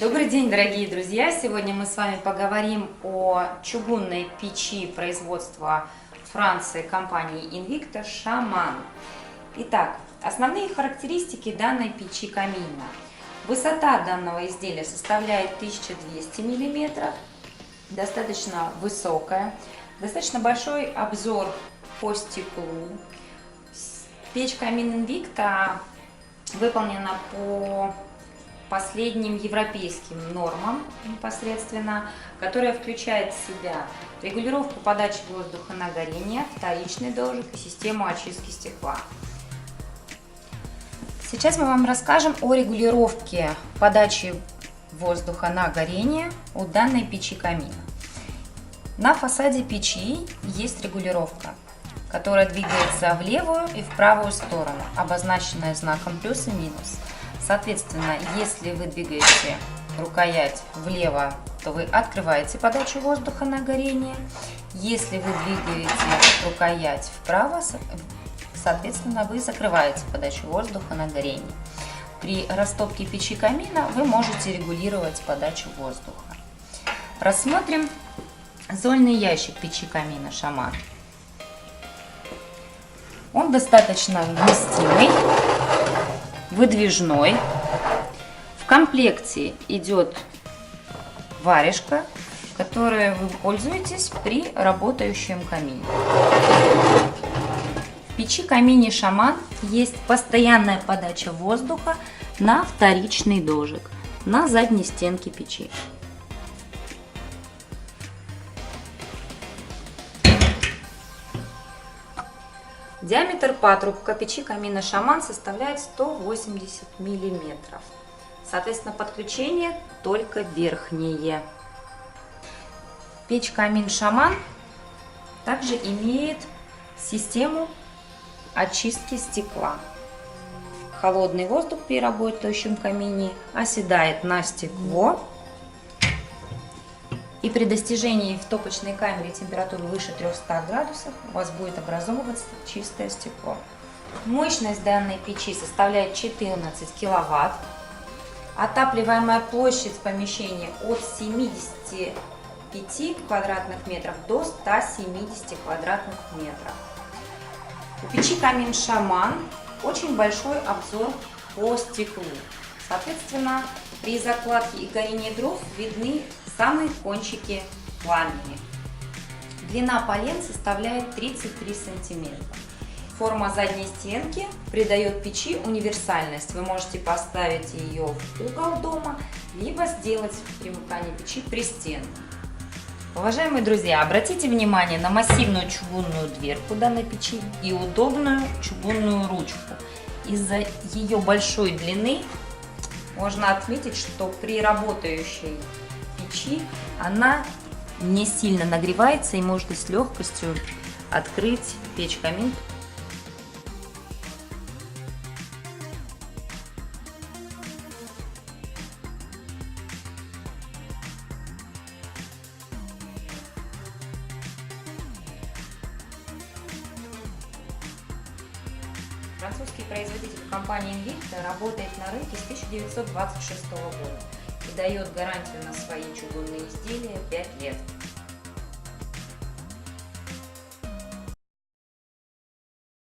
Добрый день, дорогие друзья! Сегодня мы с вами поговорим о чугунной печи производства Франции компании Invicta Shaman. Итак, основные характеристики данной печи камина. Высота данного изделия составляет 1200 мм, достаточно высокая, достаточно большой обзор по стеклу. Печь камин Invicta выполнена по последним европейским нормам непосредственно, которая включает в себя регулировку подачи воздуха на горение, вторичный дождь и систему очистки стекла. Сейчас мы вам расскажем о регулировке подачи воздуха на горение у данной печи камина. На фасаде печи есть регулировка, которая двигается в левую и в правую сторону, обозначенная знаком плюс и минус. Соответственно, если вы двигаете рукоять влево, то вы открываете подачу воздуха на горение. Если вы двигаете рукоять вправо, соответственно, вы закрываете подачу воздуха на горение. При растопке печи камина вы можете регулировать подачу воздуха. Рассмотрим зольный ящик печи камина Shaman. Он достаточно вместимый, выдвижной. В комплекте идет варежка, которой вы пользуетесь при работающем камине. В печи камине Shaman есть постоянная подача воздуха на вторичный дожик на задней стенке печи. Диаметр патрубка печи камина Shaman составляет 180 мм. Соответственно, подключение только верхнее. Печь камин Shaman также имеет систему очистки стекла. Холодный воздух при работающем камине оседает на стекло. И при достижении в топочной камере температуры выше 300 градусов у вас будет образовываться чистое стекло. Мощность данной печи составляет 14 киловатт. Отапливаемая площадь помещения от 75 квадратных метров до 170 квадратных метров. У печи камин Shaman очень большой обзор по стеклу. Соответственно, при закладке и горении дров видны самые кончики пламени. Длина полен составляет 33 сантиметра. Форма задней стенки придает печи универсальность. Вы можете поставить ее в угол дома, либо сделать примыкание печи пристенку. Уважаемые друзья, обратите внимание на массивную чугунную дверку данной печи и удобную чугунную ручку. Из-за ее большой длины можно отметить, что при работающей печи она не сильно нагревается и можно с легкостью открыть печь-камин. Французский производитель компании Invicta работает на рынке с 1926 года и дает гарантию на свои чугунные изделия 5 лет.